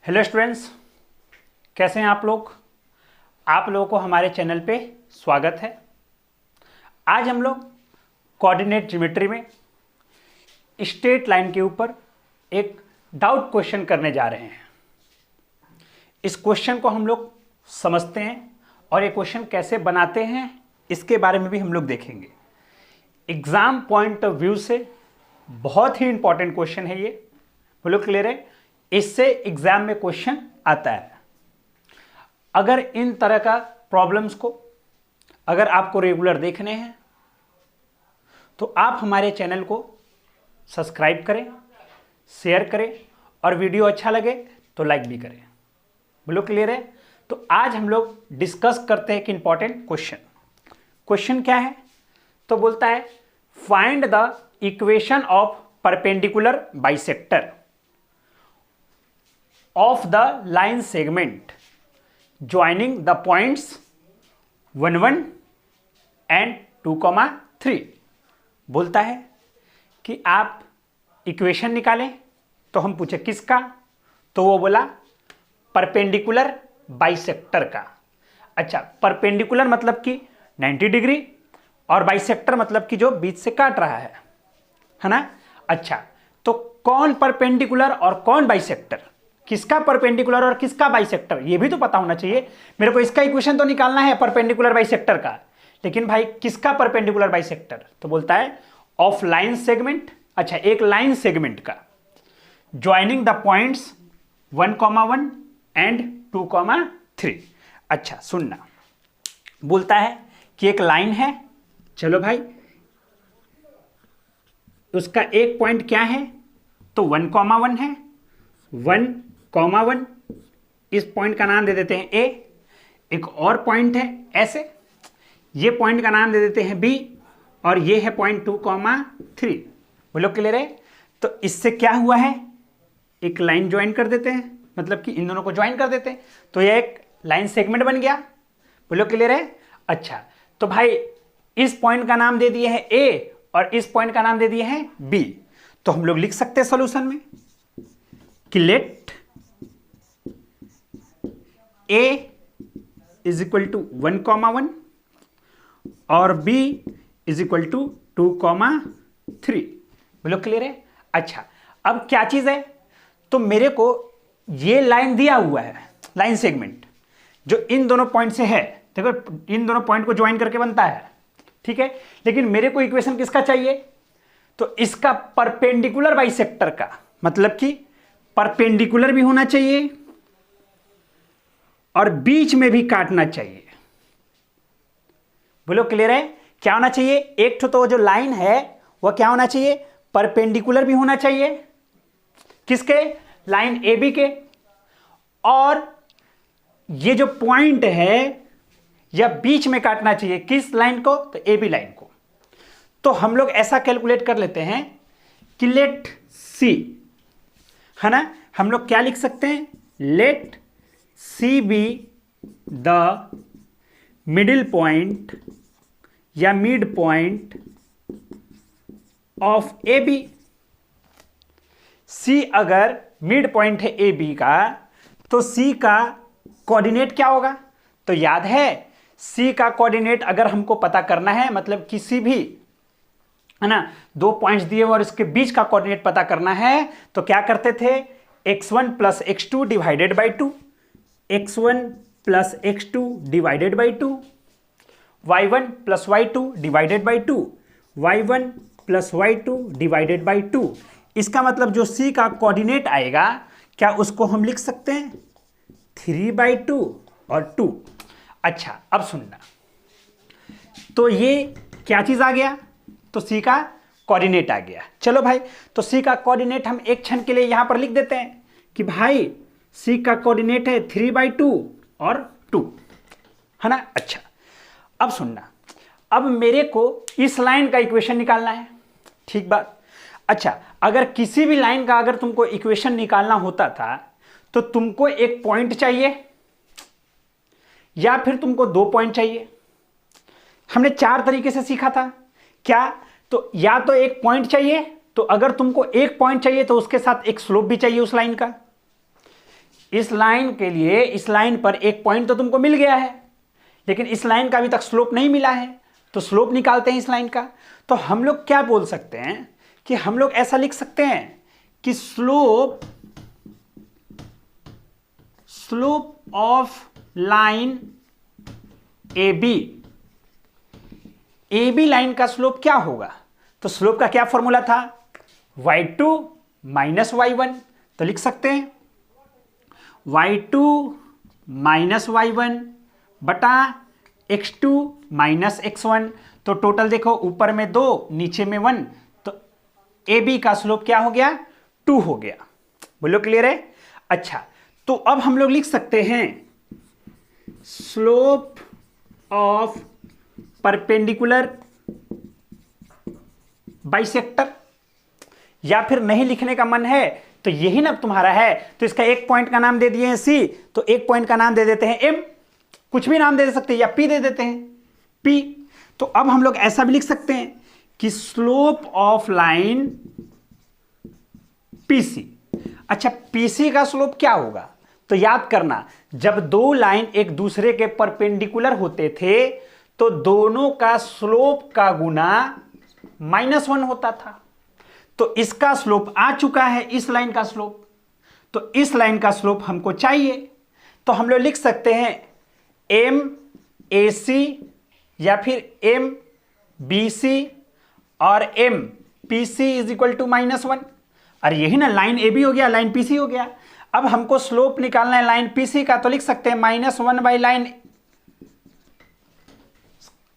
Hello students, कैसे हैं आप लोग। आप लोगों को हमारे चैनल पे स्वागत है। आज हम लोग कोऑर्डिनेट ज्योमेट्री में स्ट्रेट लाइन के ऊपर एक डाउट क्वेश्चन करने जा रहे हैं। इस क्वेश्चन को हम लोग समझते हैं और ये क्वेश्चन कैसे बनाते हैं इसके बारे में भी हम लोग देखेंगे। एग्जाम पॉइंट ऑफ व्यू से बहुत ही इंपॉर्टेंट क्वेश्चन है ये। वो लोग क्लियर है, इससे एग्जाम में क्वेश्चन आता है। अगर इन तरह का प्रॉब्लम्स को अगर आपको रेगुलर देखने हैं तो आप हमारे चैनल को सब्सक्राइब करें, शेयर करें और वीडियो अच्छा लगे तो लाइक भी करें। बोलो क्लियर है। तो आज हम लोग डिस्कस करते हैं कि इंपॉर्टेंट क्वेश्चन क्या है। तो बोलता है find the equation of perpendicular bisector of the line segment joining the points 1 1 and 2 3। बोलता है कि आप इक्वेशन निकालें। तो हम पूछे किसका, तो वो बोला परपेंडिकुलर बाइसेक्टर का। अच्छा, परपेंडिकुलर मतलब कि 90 डिग्री और बाइसेक्टर मतलब कि जो बीच से काट रहा है ना। अच्छा, तो कौन परपेंडिकुलर और कौन बाइसेक्टर, किसका परपेंडिकुलर और किसका बाइसेक्टर, ये भी तो पता होना चाहिए। मेरे को इसका इक्वेशन तो निकालना है परपेंडिकुलर बाइसेक्टर का, लेकिन भाई किसका परपेंडिकुलर बाइसेक्टर। तो बोलता है ऑफ लाइन सेगमेंट। अच्छा, एक लाइन सेगमेंट का ज्वाइनिंग द पॉइंट्स 1 1 एंड 2 3। अच्छा सुनना, बोलता है कि एक लाइन है। चलो भाई, उसका एक पॉइंट क्या है, तो 1 1 है। 1 1 इस पॉइंट का नाम दे देते हैं ए। एक और पॉइंट है ऐसे, ये पॉइंट का नाम दे देते हैं बी और ये है पॉइंट 2 3। बोलो क्लियर है। तो इससे क्या हुआ है, एक लाइन ज्वाइन कर देते हैं, मतलब कि इन दोनों को ज्वाइन कर देते हैं, तो ये एक लाइन सेगमेंट बन गया। बोलो क्लियर है। अच्छा, तो भाई इस पॉइंट का नाम दे दिए हैं ए और इस पॉइंट का नाम दे दिए हैं बी। तो हम लोग लिख सकते हैं सॉल्यूशन में कि let A is equal to 1 1 और B इज इक्वल टू 2 3। बोलो क्लियर है। अच्छा, अब क्या चीज है, तो मेरे को ये लाइन दिया हुआ है, लाइन सेगमेंट जो इन दोनों पॉइंट से है। देखो, इन दोनों पॉइंट को ज्वाइन करके बनता है, ठीक है। लेकिन मेरे को इक्वेशन किसका चाहिए, तो इसका परपेंडिकुलर बाइसेक्टर का, मतलब कि परपेंडिकुलर भी होना चाहिए और बीच में भी काटना चाहिए। बोलो क्लियर है। क्या होना चाहिए, एक तो जो लाइन है वह क्या होना चाहिए, परपेंडिकुलर भी होना चाहिए किसके, लाइन ए बी के। और ये जो पॉइंट है या बीच में काटना चाहिए किस लाइन को, तो ए बी लाइन को। तो हम लोग ऐसा कैलकुलेट कर लेते हैं कि लेट सी, है ना, हम लोग क्या लिख सकते हैं, let C be the middle point या mid point of A B. C अगर मिड पॉइंट है ए बी का, तो सी का कोऑर्डिनेट क्या होगा, तो याद है सी का कोऑर्डिनेट अगर हमको पता करना है, मतलब किसी भी, है ना, दो पॉइंट्स दिए और इसके बीच का कोऑर्डिनेट पता करना है, तो क्या करते थे, x1 plus x2 divided by 2, x1 plus x2 divided by 2, y1 plus y2 divided by 2, y1 plus y2 divided by 2। इसका मतलब जो c का कोऑर्डिनेट आएगा, क्या उसको हम लिख सकते हैं 3/2 और 2। अच्छा, अब सुनना, तो ये क्या चीज आ गया, तो c का कोऑर्डिनेट आ गया। चलो भाई, तो c का कोऑर्डिनेट हम एक क्षण के लिए यहां पर लिख देते हैं कि भाई c का कोऑर्डिनेट है 3/2 और 2, है ना। अच्छा, अब सुनना, अब मेरे को इस लाइन का इक्वेशन निकालना है, ठीक बात। अच्छा, अगर किसी भी लाइन का अगर तुमको इक्वेशन निकालना होता था तो तुमको एक पॉइंट चाहिए या फिर तुमको दो पॉइंट चाहिए। हमने चार तरीके से सीखा था क्या, तो या तो एक पॉइंट चाहिए, तो अगर तुमको एक पॉइंट चाहिए तो उसके साथ एक स्लोप भी चाहिए उस लाइन का। इस लाइन के लिए इस लाइन पर एक पॉइंट तो तुमको मिल गया है, लेकिन इस लाइन का अभी तक स्लोप नहीं मिला है, तो स्लोप निकालते हैं इस लाइन का। तो हम लोग क्या बोल सकते हैं कि हम लोग ऐसा लिख सकते हैं कि slope of line A B line का स्लोप क्या होगा? तो स्लोप का क्या फॉर्मूला था? y2 minus y1। तो लिख सकते हैं y2 माइनस y1 बटा x2 माइनस x1। तो टोटल देखो, ऊपर में 2 नीचे में 1, तो ए बी का स्लोप क्या हो गया? 2 हो गया। बोलो क्लियर है? अच्छा, तो अब हम लोग लिख सकते हैं स्लोप ऑफ परपेंडिकुलर बाइसेक्टर, या फिर नहीं लिखने का मन है तो यही ना तुम्हारा है, तो इसका एक पॉइंट का नाम दे दिए हैं सी, तो एक पॉइंट का नाम दे देते हैं एम, कुछ भी नाम दे सकते हैं, या पी दे देते हैं पी। तो अब हम लोग ऐसा भी लिख सकते हैं कि स्लोप ऑफ लाइन पीसी। अच्छा, पीसी का स्लोप क्या होगा? तो याद करना, जब दो लाइन एक दूसरे के परपेंडिकुलर होते थे तो दोनों का स्लोप का गुना -1 होता था। तो इसका स्लोप आ चुका है, इस लाइन का स्लोप, तो इस लाइन का स्लोप हमको चाहिए। तो हम लोग लिख सकते हैं एम ए सी या फिर एम बी सी और M P C is equal to -1। अरे यही ना, लाइन ए बी हो गया, लाइन पी सी हो गया। अब हमको स्लोप निकालना है लाइन पी सी का, तो लिख सकते हैं -1 बाई लाइन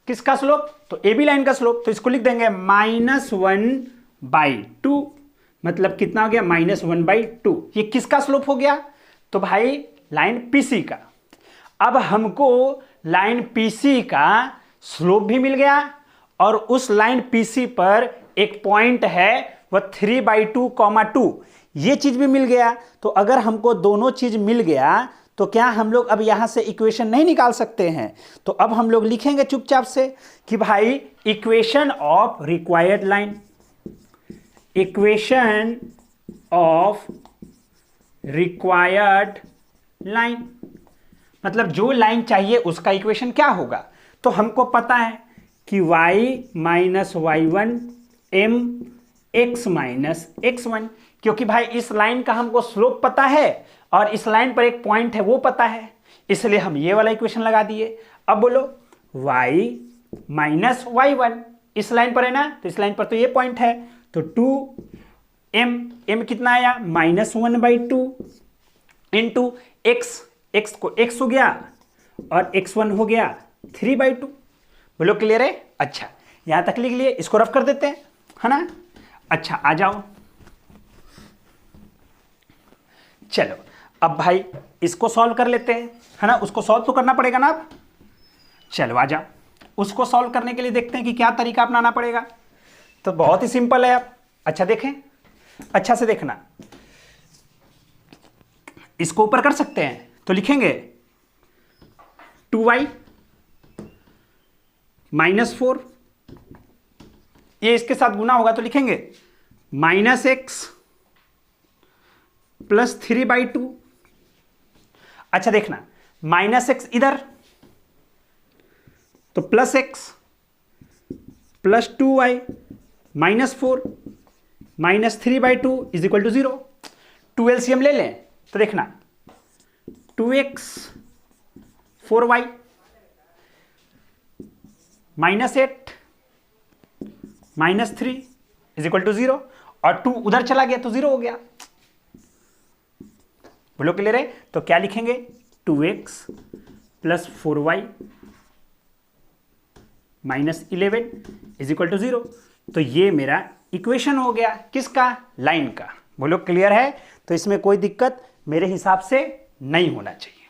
किसका स्लोप? तो ए बी लाइन का स्लोप। तो इसको लिख देंगे -1/2, मतलब कितना हो गया? -1/2। ये किसका स्लोप हो गया? तो भाई लाइन पीसी का। अब हमको लाइन पीसी का स्लोप भी मिल गया और उस लाइन पीसी पर एक पॉइंट है वह 3/2, ये चीज भी मिल गया। तो अगर हमको दोनों चीज मिल गया तो क्या हम लोग अब यहां से इक्वेशन नहीं निकाल सकते हैं? तो अब हम लोग लिखेंगे चुपचाप से कि भाई equation of required line, equation of required line, मतलब जो लाइन चाहिए उसका इक्वेशन क्या होगा? तो हमको पता है कि y minus y1 m x minus x1, क्योंकि भाई इस लाइन का हमको स्लोप पता है और इस लाइन पर एक पॉइंट है वो पता है, इसलिए हम ये वाला इक्वेशन लगा दिए। अब बोलो y माइनस y1 इस लाइन पर है ना, तो इस लाइन पर तो ये पॉइंट है, तो 2m कितना आया? -1/2 इंटू x को x हो गया और x1 हो गया 3/2। बोलो क्लियर है? अच्छा, यहां तक लिख लिए, इसको रफ कर देते हैं, है ना। अच्छा, आ जाओ, चलो अब भाई इसको सॉल्व कर लेते हैं, है ना। उसको सॉल्व तो करना पड़ेगा ना। अब चलो आ जाओ, उसको सॉल्व करने के लिए देखते हैं कि क्या तरीका अपनाना पड़ेगा। तो बहुत ही सिंपल है। अब अच्छा देखें, अच्छा से देखना, इसको ऊपर कर सकते हैं, तो लिखेंगे 2y -4, ये इसके साथ गुना होगा तो लिखेंगे -x + 3/2। अच्छा देखना, -x इधर तो +x + 2y -4 -3/2 = 0। 2 LCM ले लें तो देखना 2x 4y -8 -3 = 0, और 2 उधर चला गया तो 0 हो गया। बोलो क्लियर है? तो क्या लिखेंगे? 2x + 4y -11 = 0। तो ये मेरा इक्वेशन हो गया, किसका? लाइन का। बोलो क्लियर है? तो इसमें कोई दिक्कत मेरे हिसाब से नहीं होना चाहिए।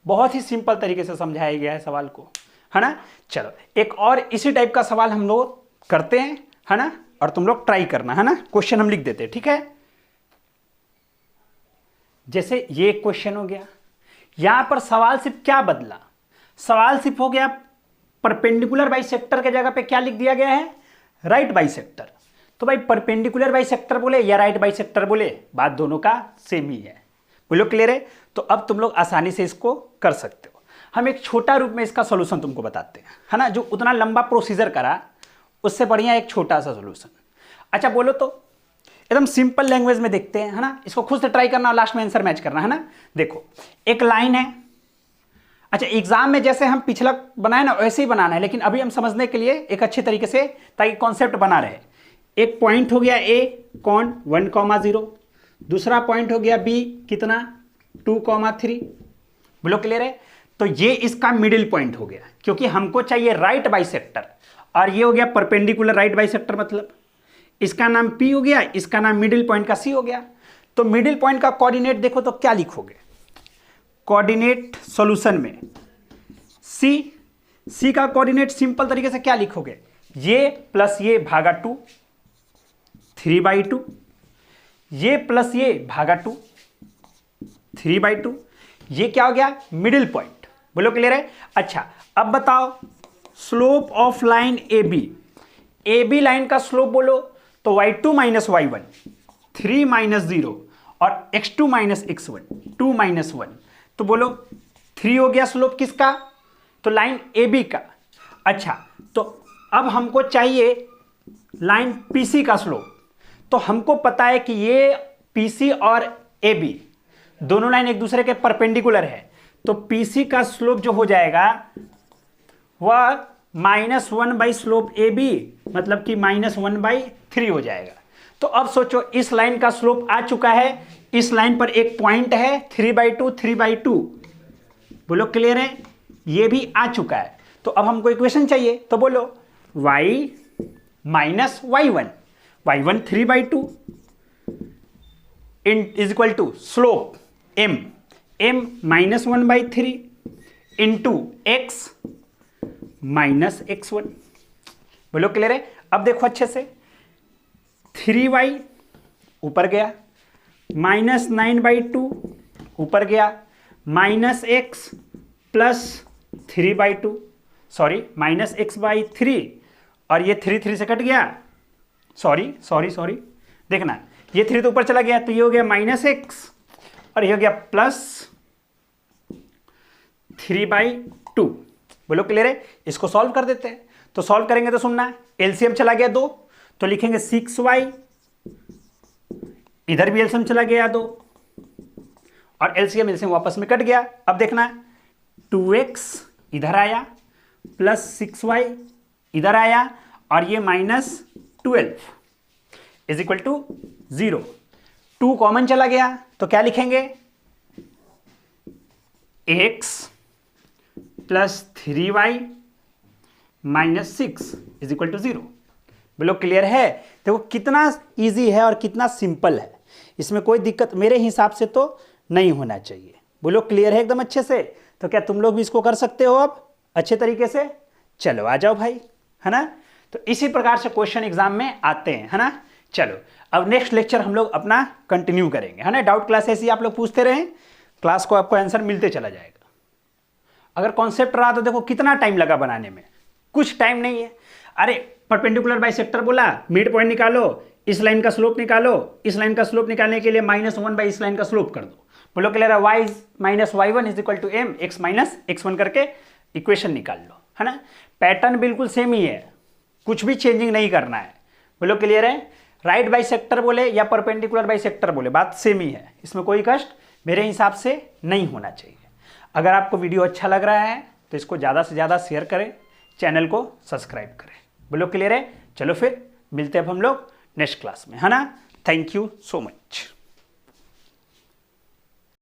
बहुत ही सिंपल तरीके से समझाया गया है सवाल को, है ना। चलो एक और इसी टाइप का सवाल हम लोग करते हैं, है ना, और तुम लोग ट्राई करना, है ना। क्वेश्चन हम लिख देते हैं, ठीक है। जैसे ये एक क्वेश्चन हो गया, यहां पर सवाल सिर्फ क्या बदला? सवाल सिर्फ हो गया परपेंडिकुलर बाइसेक्टर के जगह पे क्या लिख दिया गया है? Right bisector. तो भाई परपेंडिकुलर बाइसेक्टर बोले या राइट बाइसेक्टर बोले, बात दोनों का सेम ही है। बोलो क्लियर है। तो अब तुम लोग आसानी से इसको कर सकते हो। हम एक छोटा रूप में इसका सोल्यूशन तुमको बताते हैं, है ना, जो उतना लंबा प्रोसीजर करा उससे बढ़िया एक छोटा सा सोल्यूशन। अच्छा बोलो तो एकदम सिंपल लैंग्वेज में देखते हैं, है ना, इसको खुद से ट्राई करना, लास्ट में आंसर मैच करना, है ना। देखो एक लाइन है, अच्छा एग्जाम में जैसे हम पिछला बनाए ना वैसे ही बनाना है, लेकिन अभी हम समझने के लिए एक अच्छे तरीके से, ताकि कॉन्सेप्ट बना रहे। एक पॉइंट हो गया ए कौन 1,0, दूसरा पॉइंट हो गया बी कितना 2,3। बोलो क्लियर है। तो ये इसका मिडिल पॉइंट हो गया, क्योंकि हमको चाहिए राइट बाइसेक्टर, और ये हो गया परपेंडिकुलर राइट बाइसेक्टर, मतलब इसका नाम पी हो गया, इसका नाम मिडिल पॉइंट का सी हो गया। तो मिडिल पॉइंट का कोऑर्डिनेट देखो तो क्या लिखोगे, कोऑर्डिनेट सॉल्यूशन में सी का कोऑर्डिनेट सिंपल तरीके से क्या लिखोगे, ये प्लस ये भागा 2 3/2, ये प्लस ये भागा 2 3/2, ये क्या हो गया मिडिल पॉइंट। बोलो क्लियर है। अच्छा अब बताओ slope of line A B line का स्लोप बोलो तो y2 माइनस y1 3 माइनस 0 और x2 माइनस x1 2 माइनस 1। तो बोलो 3 हो गया स्लोप किसका, तो लाइन ए बी का। अच्छा तो अब हमको चाहिए लाइन पीसी का स्लोप। तो हमको पता है कि ये पीसी और ए बी दोनों लाइन एक दूसरे के परपेंडिकुलर है, तो पीसी का स्लोप जो हो जाएगा वह -1 बाई स्लोप ए बी, मतलब कि -1/3 हो जाएगा। तो अब सोचो इस लाइन का स्लोप आ चुका है, इस लाइन पर एक पॉइंट है 3/2 3/2। बोलो क्लियर है, ये भी आ चुका है। तो अब हमको इक्वेशन चाहिए, तो बोलो y minus y1 3/2 is equal to slope m -1/3 into x minus x1। बोलो क्लियर है। अब देखो अच्छे से 3y ऊपर गया, -9/2 ऊपर गया, minus x plus 3/2 sorry -x/3 और ये 3 से कट गया, सॉरी देखना ये 3 तो ऊपर चला गया, तो ये हो गया -x और ये हो गया प्लस 3/2। बोलो क्लियर है। इसको सॉल्व कर देते हैं। तो सॉल्व करेंगे तो सुनना, एलसीएम चला गया 2 तो लिखेंगे 6y, इधर भी एलसीएम चला गया 2 और एलसीएम वापस में कट गया। अब देखना 2x इधर आया प्लस 6y इधर आया और ये -12 इज इक्वल टू 0। 2 कॉमन चला गया तो क्या लिखेंगे x plus 3y minus 6 is equal to 0। बोलो क्लियर है। देखो कितना इजी है और कितना सिंपल है, इसमें कोई दिक्कत मेरे हिसाब से तो नहीं होना चाहिए। बोलो क्लियर है एकदम अच्छे से। तो क्या तुम लोग भी इसको कर सकते हो अब अच्छे तरीके से? चलो आ जाओ भाई, है ना। तो इसी प्रकार से क्वेश्चन एग्जाम में आते हैं, है ना। चलो अब नेक्स्ट लेक्चर हम लोग अपना कंटिन्यू करेंगे, है ना। डाउट क्लास ऐसी आप लोग पूछते रहें, क्लास को आपको आंसर मिलते चला जाएगा। अगर कॉन्सेप्ट रहा तो देखो कितना टाइम लगा बनाने में, कुछ टाइम नहीं है। अरे परपेंडिकुलर बाइसेक्टर बोला, मिड पॉइंट निकालो, इस लाइन का स्लोप निकालो, इस लाइन का स्लोप निकालने के लिए -1 बाई इस लाइन का स्लोप कर दो। बोलो क्लियर है, y minus y1 is equal to m x minus x1 करके इक्वेशन निकाल लो, है ना। पैटर्न बिल्कुल सेम ही है, कुछ भी चेंजिंग नहीं करना है। बोलो क्लियर है। राइट बाइसेक्टर बोले या परपेंडिकुलर बाइसेक्टर बोले बात सेम ही है, इसमें कोई कष्ट मेरे हिसाब से नहीं होना चाहिए। अगर आपको वीडियो अच्छा लग रहा है तो इसको ज़्यादा से ज़्यादा शेयर करें, चैनल को सब्सक्राइब करें। बोलो क्लियर है। चलो फिर मिलते हैं अब हम लोग नेक्स्ट क्लास में, है ना। Thank you so much.